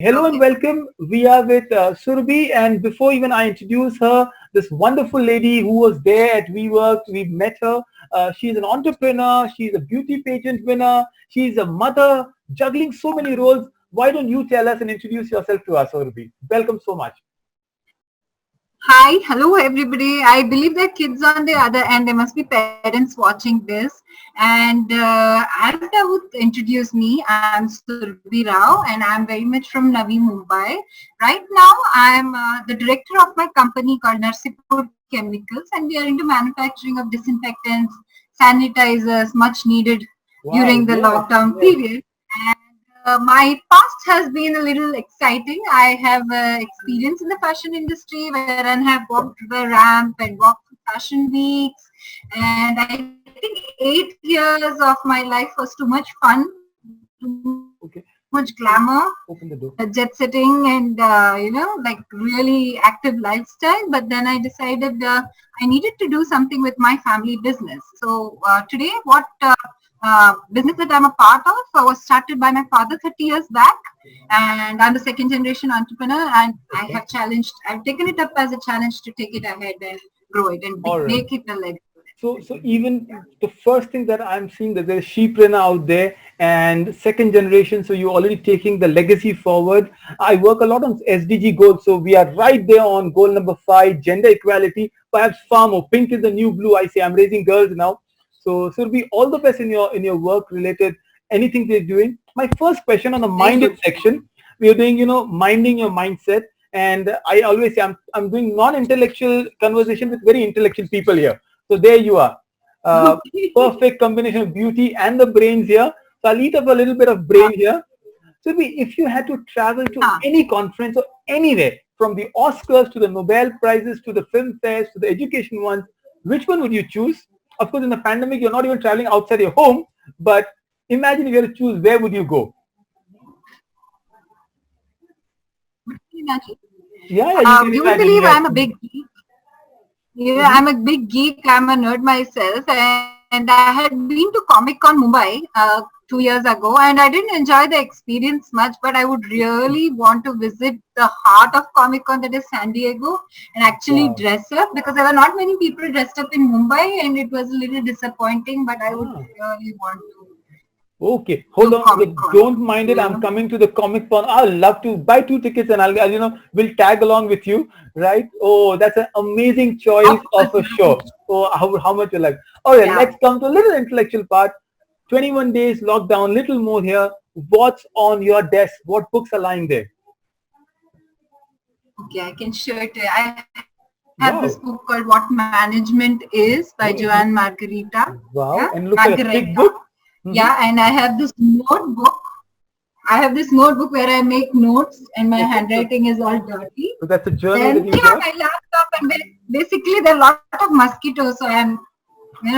Hello and Okay. welcome. We are with Surabhi, and before even I introduce her, this wonderful lady who was there at WeWork, we met her. She's an entrepreneur. She's a beauty pageant winner. She's a mother, juggling so many roles. Why don't you tell us and introduce yourself to us, Surabhi? Welcome so much. Hi, hello everybody. I believe there are kids on the other end. There must be parents watching this. And as I would introduce me, I'm Surabhi Rao and I'm very much from Navi Mumbai. Right now, I'm the director of my company called Narsipur Chemicals, and we are into manufacturing of disinfectants, sanitizers, much needed during Wow, the yes, lockdown yes. period. My past has been a little exciting. I have experience in the fashion industry where I have walked the ramp and walked through fashion weeks. And I think 8 years of my life was too much fun, too much glamour, Okay, jet open the door. setting, and really active lifestyle. But then I decided I needed to do something with my family business. So today, what business that I'm a part of was started by my father 30 years back, and I'm the second generation entrepreneur. And Okay, I've taken it up as a challenge to take it ahead and grow it and all right. make it a legacy. So even the first thing that I'm seeing that there's sheepreneur out there and second generation. So you're already taking the legacy forward. I work a lot on SDG goals. So we are right there on goal number 5, gender equality, perhaps far more. Pink is the new blue. I say I'm raising girls now. So it'll be all the best in your work related anything they're doing. My first question on the Thank minded you. section, we are doing, minding your mindset. And I always say I'm doing non-intellectual conversation with very intellectual people here. So there you are. Uh, Perfect combination of beauty and the brains here. So I'll eat up a little bit of brain here. So if you had to travel to Huh. any conference or anywhere, from the Oscars to the Nobel Prizes to the film fairs to the education ones, which one would you choose? Of course, in the pandemic, you're not even traveling outside your home, but imagine if you had to choose, where would you go? Imagine. Yeah, yeah, you can You won't imagine. believe Yes. I'm a big geek. Yeah, Mhm. I'm a big geek. I'm a nerd myself, and I had been to Comic Con Mumbai 2 years ago, and I didn't enjoy the experience much. But I would really want to visit the heart of Comic Con, that is San Diego, and actually Wow. dress up because there were not many people dressed up in Mumbai, and it was a little disappointing. But I would Ah. really want to Okay, hold do on. Comic Con. Don't mind it. I'm coming to the Comic Con. I'll love to buy 2 tickets and we'll tag along with you, right? Oh, that's an amazing choice Of of course, a show. Oh, how much you like. All right, yeah. let's come to a little intellectual part. 21 days lockdown, little more here. What's on your desk? What books are lying there? Okay, I can share it. I have this book called What Wow. Management Is by Joanne Margarita. Yeah, Wow. And it looks like a Margareta. thick book. Yeah, Mm-hmm. and I have this notebook. I have this notebook where I make notes and my Okay. So, handwriting is all dirty. so that's a journal that Then you yeah, got. my laptop and basically there are a lot of mosquitoes, so I'm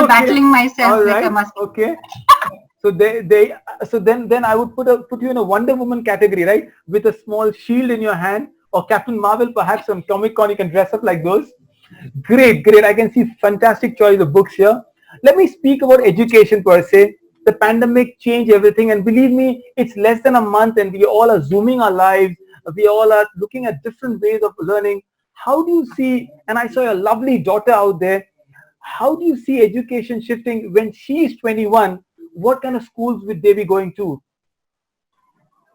battling Okay. myself All with a right. mosquito. Okay. So then I would put you in a Wonder Woman category, right? With a small shield in your hand, or Captain Marvel, perhaps some Comic Con you can dress up like those. Great, great. I can see fantastic choice of books here. Let me speak about education per se. The pandemic changed everything, and believe me, it's less than a month, and we all are zooming our lives. We all are looking at different ways of learning. How do you see? And I saw a lovely daughter out there. How do you see education shifting when she is 21? What kind of schools would they be going to?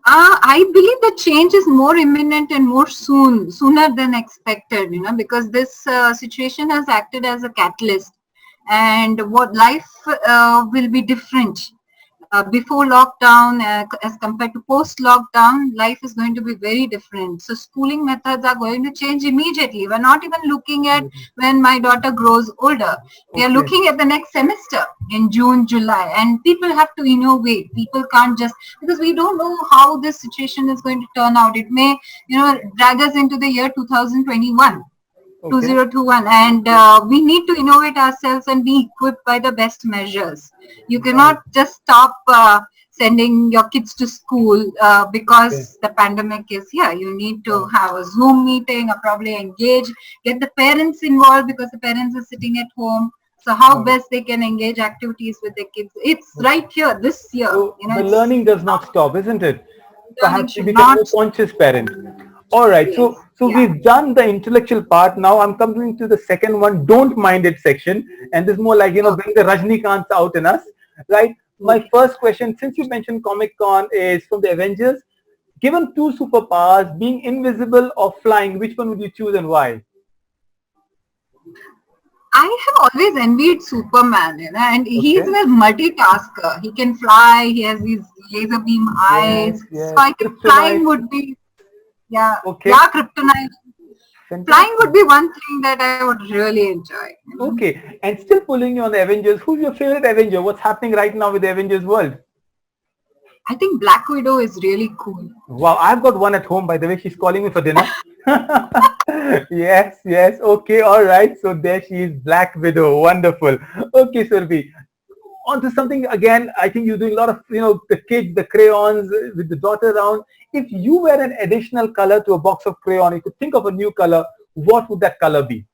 I believe the change is more imminent and sooner than expected, because this situation has acted as a catalyst, and what life will be different. Before lockdown as compared to post lockdown, life is going to be very different. So schooling methods are going to change immediately. We're not even looking at when my daughter grows older. We are Okay. looking at the next semester in June, July, and people have to innovate. People can't just, because we don't know how this situation is going to turn out. It may, drag us into the year 2021. Okay. 2021, and we need to innovate ourselves and be equipped by the best measures. You Right. cannot just stop sending your kids to school Okay. because the pandemic is here. You need to Right. have a Zoom meeting or probably engage, get the parents involved because the parents are sitting at home. So how Right. best they can engage activities with their kids, it's Okay. right here this year. So the It's learning does not stop, isn't it? perhaps you should become a not. more conscious parent. All right. Yes. So Yeah. we've done the intellectual part. Now I'm coming to the second one. Don't mind it section, and this is more like bring the Rajnikants out in us, right? My Okay. first question, since you mentioned Comic Con, is from the Avengers. Given two superpowers, being invisible or flying, which one would you choose and why? I have always envied Superman, and he's Okay. a multitasker. He can fly. He has these laser beam Yes, eyes. So yes. I think Kryptonite. flying would be, yeah, Okay. yeah, kryptonite. Flying Fantastic. would be one thing that I would really enjoy. Okay. And still pulling you on the Avengers, who's your favorite Avenger? What's happening right now with the Avengers world? I think Black Widow is really cool. Wow, I've got one at home, by the way. She's calling me for dinner. Yes, yes. Okay, all right. So there she is, Black Widow. Wonderful. Okay, Surbi. On to something again. I think you're doing a lot of, the kids, the crayons with the daughter around. If you were an additional color to a box of crayon, you could think of a new color. What would that color be?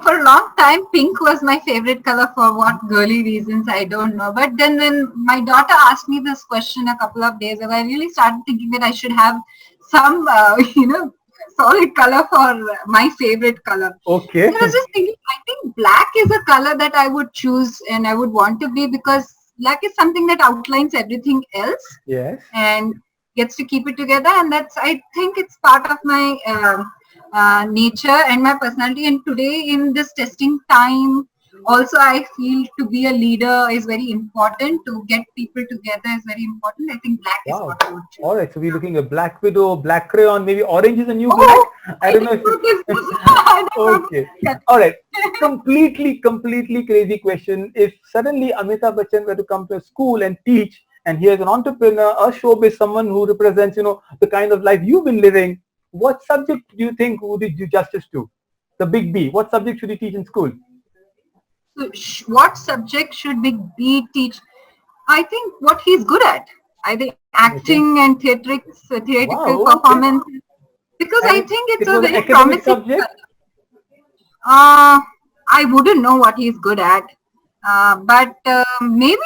For a long time, pink was my favorite color for what girly reasons, I don't know. But then when my daughter asked me this question a couple of days ago, I really started thinking that I should have some, solid color for my favorite color. Okay. And I was just thinking, I think black is a color that I would choose and I would want to be, because black is something that outlines everything else Yes. and gets to keep it together. And I think it's part of my nature and my personality. And today in this testing time, also I feel to be a leader is very important. To get people together is very important. I think black is Wow. what I would choose. All right. So we're looking at Black Widow, black crayon, maybe orange is a new Oh, black. I don't know didn't if notice this. I didn't Okay. notice All right. Completely crazy question. If suddenly Amitabh Bachchan were to come to a school and teach, and he is an entrepreneur, a showbiz, someone who represents, the kind of life you've been living, what subject do you think would he do justice to? The big B. What subject should he teach in school? So what subject should be teach? I think what he's good at. I think acting and theatrical Wow. Okay. performance. Because I And think it's it a was an very academic promising. subject. I wouldn't know what he's good at, but maybe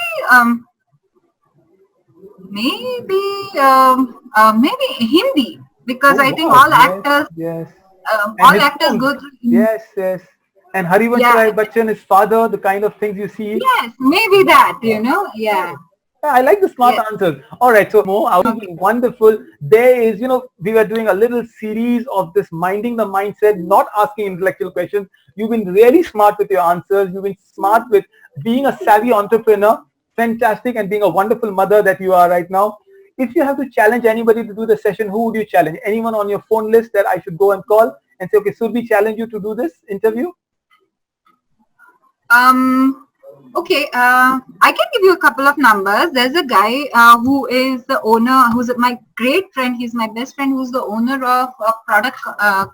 Hindi, because Oh I think wow. all actors Yes. And all his actors films. go through Hindi. Yes. And Harivansh Yeah. Rai Bachchan, his father, the kind of things you see. Yes, maybe that. Yeah. Yeah, I like the smart Yes. answers. All right, so more out of wonderful. There is, we were doing a little series of this minding the mindset, not asking intellectual questions. You've been really smart with your answers. You've been smart with being a savvy entrepreneur, fantastic, and being a wonderful mother that you are right now. If you have to challenge anybody to do the session, who would you challenge? Anyone on your phone list that I should go and call and say, okay, should we challenge you to do this interview? Okay, I can give you a couple of numbers. There's a guy who is the owner, who's my great friend. He's my best friend, who's the owner of a product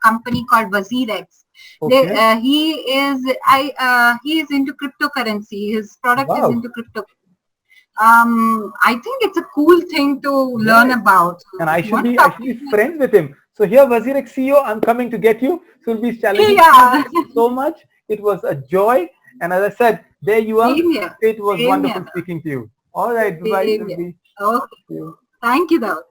company called WazirX. Okay. He is into cryptocurrency. His product Wow. is into crypto. I think it's a cool thing to learn about. And I If you should want to be talk to him, friends with him. So here, WazirX CEO, I'm coming to get you. Surbi's challenging. Yeah. Thank you so much. It was a joy. And as I said, there you are. Same here. It was Same wonderful here. speaking to you. All right, bye, Same here. Surbi. Okay. Thank you, though.